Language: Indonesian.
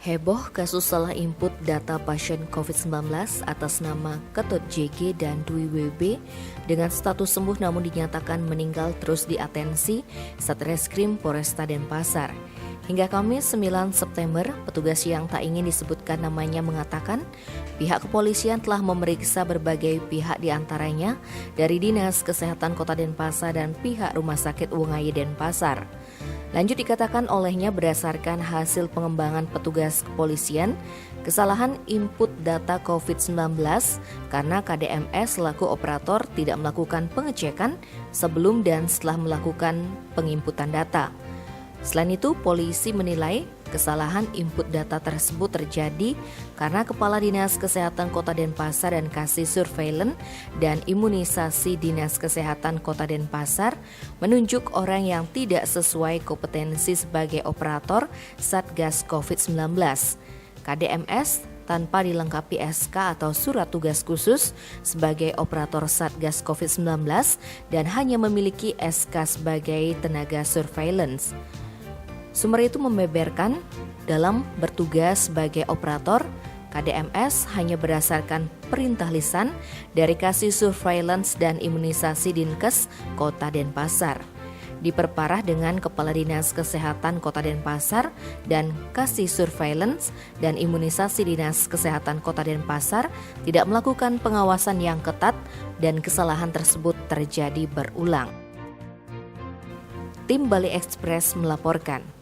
Heboh kasus salah input data pasien COVID-19 atas nama Ketut JG dan Dwi WB dengan status sembuh namun dinyatakan meninggal terus diatensi Satreskrim Polresta Denpasar. Hingga Kamis 9 September, petugas yang tak ingin disebutkan namanya mengatakan pihak kepolisian telah memeriksa berbagai pihak diantaranya dari Dinas Kesehatan Kota Denpasar dan pihak Rumah Sakit Wongaye Denpasar. Lanjut dikatakan olehnya berdasarkan hasil pengembangan petugas kepolisian, kesalahan input data COVID-19 karena KDMS selaku operator tidak melakukan pengecekan sebelum dan setelah melakukan penginputan data. Selain itu, polisi menilai kesalahan input data tersebut terjadi karena Kepala Dinas Kesehatan Kota Denpasar dan Kasih Surveillance dan Imunisasi Dinas Kesehatan Kota Denpasar menunjuk orang yang tidak sesuai kompetensi sebagai operator Satgas COVID-19. KDMS tanpa dilengkapi SK atau surat tugas khusus sebagai operator Satgas COVID-19 dan hanya memiliki SK sebagai tenaga surveillance. Sumber itu membeberkan dalam bertugas sebagai operator, KDMS hanya berdasarkan perintah lisan dari Kasih Surveillance dan Imunisasi Dinkes Kota Denpasar. Diperparah dengan Kepala Dinas Kesehatan Kota Denpasar dan Kasih Surveillance dan Imunisasi Dinas Kesehatan Kota Denpasar tidak melakukan pengawasan yang ketat dan kesalahan tersebut terjadi berulang. Tim Bali Express melaporkan.